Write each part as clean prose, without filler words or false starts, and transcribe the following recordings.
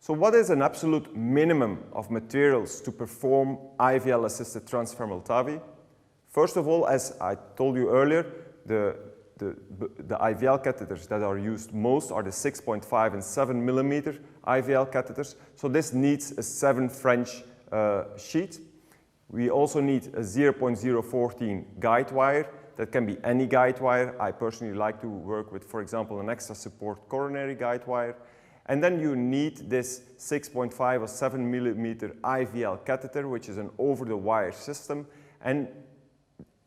So what is an absolute minimum of materials to perform IVL-assisted transfemoral TAVI? First of all, as I told you earlier, the IVL catheters that are used most are the 6.5 and 7 millimeter IVL catheters. So this needs a 7 French sheet. We also need a 0.014 guide wire. That can be any guide wire. I personally like to work with, for example, an extra support coronary guide wire. And then you need this 6.5 or 7 millimeter IVL catheter, which is an over-the-wire system, and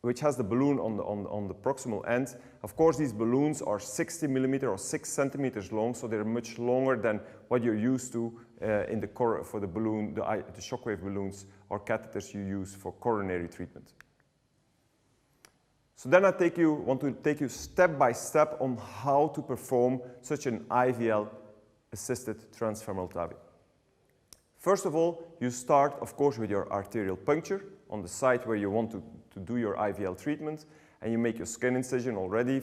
which has the balloon on the proximal end. Of course, these balloons are 60 millimeter or 6 centimeters long, so they're much longer than what you're used to for the balloon, the shockwave balloons or catheters you use for coronary treatment. So then I want to take you step by step on how to perform such an IVL-assisted transfemoral TAVI. First of all, you start, of course, with your arterial puncture on the site where you want to do your IVL treatment, and you make your skin incision already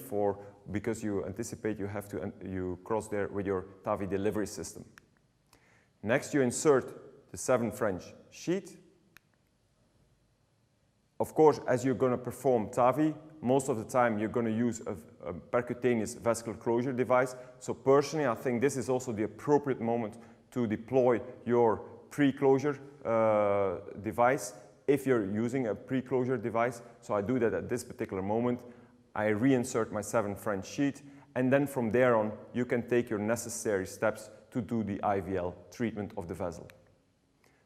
because you anticipate you cross there with your TAVI delivery system. Next, you insert the 7 French sheet. Of course, as you're going to perform TAVI, most of the time you're going to use a percutaneous vascular closure device. So personally, I think this is also the appropriate moment to deploy your pre-closure device if you're using a pre-closure device. So I do that at this particular moment. I reinsert my 7 French sheet, and then from there on, you can take your necessary steps to do the IVL treatment of the vessel.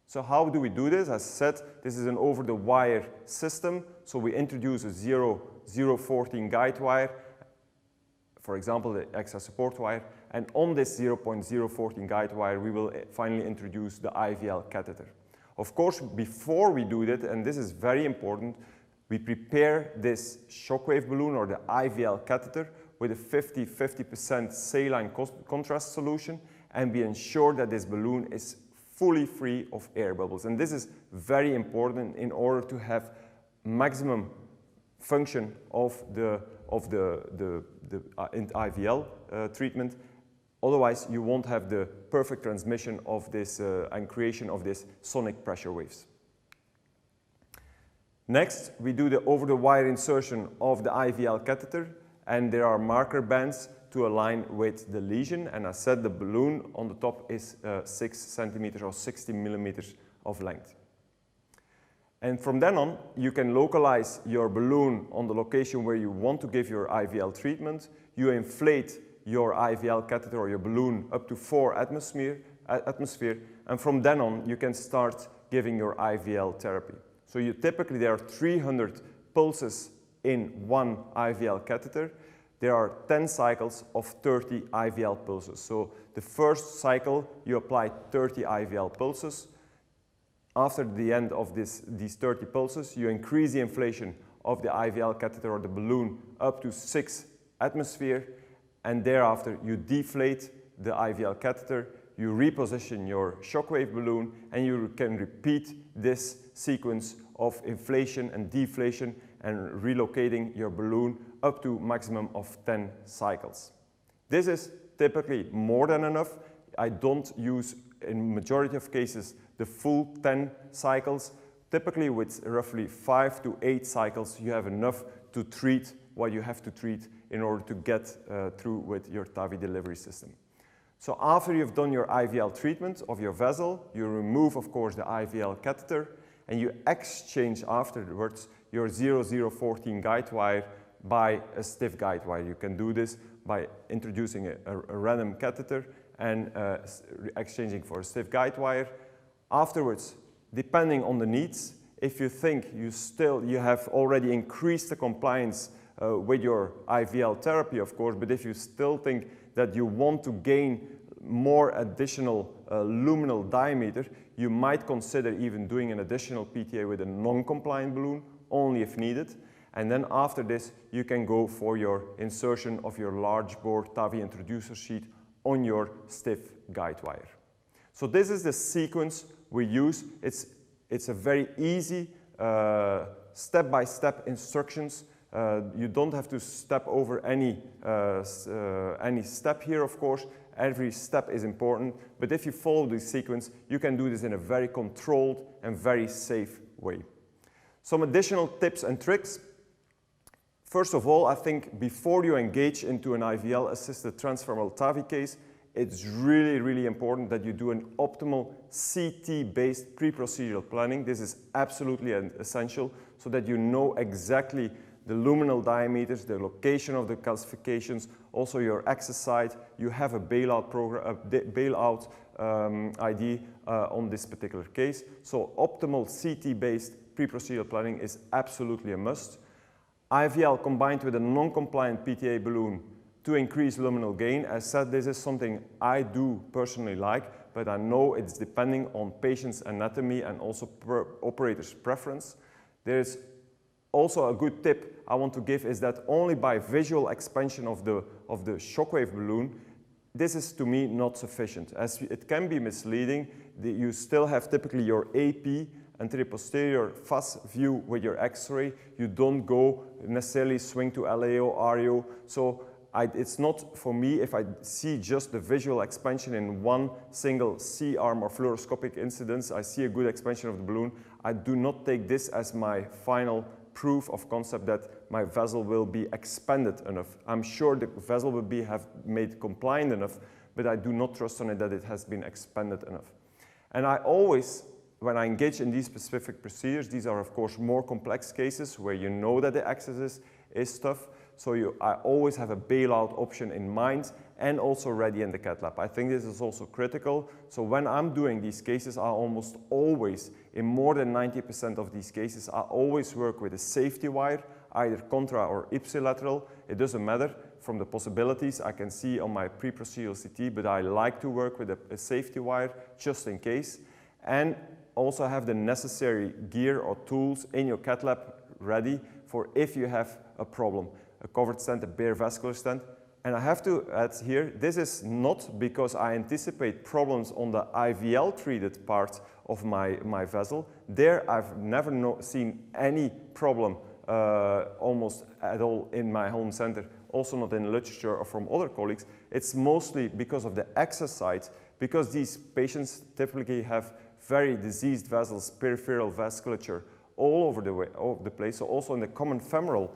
So how do we do this? As I said, this is an over-the-wire system. So we introduce a 0.014 guide wire, for example, the extra support wire. And on this 0.014 guide wire, we will finally introduce the IVL catheter. Of course, before we do that, and this is very important, we prepare this shockwave balloon or the IVL catheter with a 50% saline contrast solution, and we ensure that this balloon is fully free of air bubbles. And this is very important in order to have maximum function of the IVL treatment. Otherwise, you won't have the perfect transmission of this and creation of this sonic pressure waves. Next, we do the over-the-wire insertion of the IVL catheter, and there are marker bands to align with the lesion. And I said the balloon on the top is 6 centimeters or 60 millimeters of length. And from then on, you can localize your balloon on the location where you want to give your IVL treatment. You inflate your IVL catheter or your balloon up to 4 atmosphere, and from then on, you can start giving your IVL therapy. So typically, there are 300 pulses in one IVL catheter. There are 10 cycles of 30 IVL pulses. So the first cycle, you apply 30 IVL pulses. After the end of these 30 pulses, you increase the inflation of the IVL catheter or the balloon up to 6 atmosphere, and thereafter you deflate the IVL catheter, you reposition your shockwave balloon, and you can repeat this sequence of inflation and deflation and relocating your balloon up to maximum of 10 cycles. This is typically more than enough. I don't use, in majority of cases, the full 10 cycles. Typically with roughly 5 to 8 cycles, you have enough to treat what you have to treat in order to get through with your TAVI delivery system. So after you've done your IVL treatment of your vessel, you remove, of course, the IVL catheter, and you exchange afterwards your 0.014 guide wire by a stiff guide wire. You can do this by introducing a random catheter and exchanging for a stiff guide wire. Afterwards, depending on the needs, if you think you have already increased the compliance with your IVL therapy, of course, but if you still think that you want to gain more additional luminal diameter, you might consider even doing an additional PTA with a non-compliant balloon, only if needed. And then after this, you can go for your insertion of your large bore TAVI introducer sheet on your stiff guide wire. So this is the sequence we use. It's a very easy step-by-step instructions You don't have to step over any step here, of course. Every step is important, but if you follow this sequence, you can do this in a very controlled and very safe way. Some additional tips and tricks. First of all, I think before you engage into an IVL-assisted transfemoral TAVI case, it's really, really important that you do an optimal CT-based pre-procedural planning. This is absolutely essential so that you know exactly the luminal diameters, the location of the calcifications, also your access site. You have a bailout program, ID on this particular case. So optimal CT-based pre-procedural planning is absolutely a must. IVL combined with a non-compliant PTA balloon to increase luminal gain. As said, this is something I do personally like, but I know it's depending on patient's anatomy and also per operator's preference. There's also a good tip I want to give is that only by visual expansion of the shockwave balloon, this is to me not sufficient. As it can be misleading, you still have typically your AP, anterior posterior FAS view with your X-ray. You don't go necessarily swing to LAO, REO. So it's not for me if I see just the visual expansion in one single C-arm or fluoroscopic incidence, I see a good expansion of the balloon. I do not take this as my final proof of concept that my vessel will be expanded enough. I'm sure the vessel will have made compliant enough, but I do not trust on it that it has been expanded enough. And I always, when I engage in these specific procedures, these are of course more complex cases where you know that the access is tough. So I always have a bailout option in mind and also ready in the cath lab. I think this is also critical. So when I'm doing these cases, I almost always, in more than 90% of these cases, I always work with a safety wire, either contra or ipsilateral. It doesn't matter from the possibilities I can see on my pre-procedural CT, but I like to work with a safety wire just in case. And also have the necessary gear or tools in your cath lab ready for if you have a problem. A covered stent, a bare vascular stent. And I have to add here, this is not because I anticipate problems on the IVL treated part of my vessel. There I've never seen any problem almost at all in my home center, also not in literature or from other colleagues. It's mostly because of the access site, because these patients typically have very diseased vessels, peripheral vasculature, all over the place, so also in the common femoral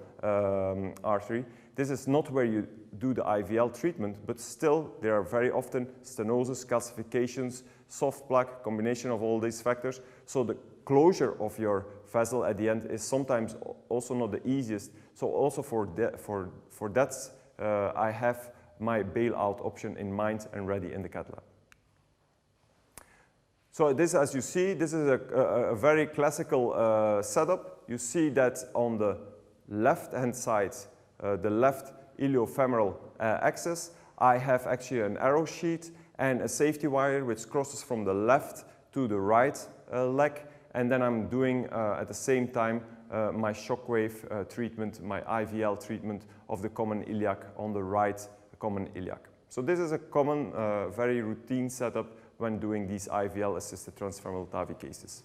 artery. This is not where you do the IVL treatment, but still there are very often stenosis, calcifications, soft plaque, combination of all these factors. So the closure of your vessel at the end is sometimes also not the easiest. So also for that, I have my bailout option in mind and ready in the cath lab. So this, as you see, this is a very classical setup. You see that on the left-hand side, the left iliofemoral axis, I have actually an arrow sheet and a safety wire which crosses from the left to the right leg. And then I'm doing at the same time my shockwave treatment, my IVL treatment of the common iliac on the right common iliac. So this is a common, very routine setup when doing these IVL-assisted transfemoral TAVI cases.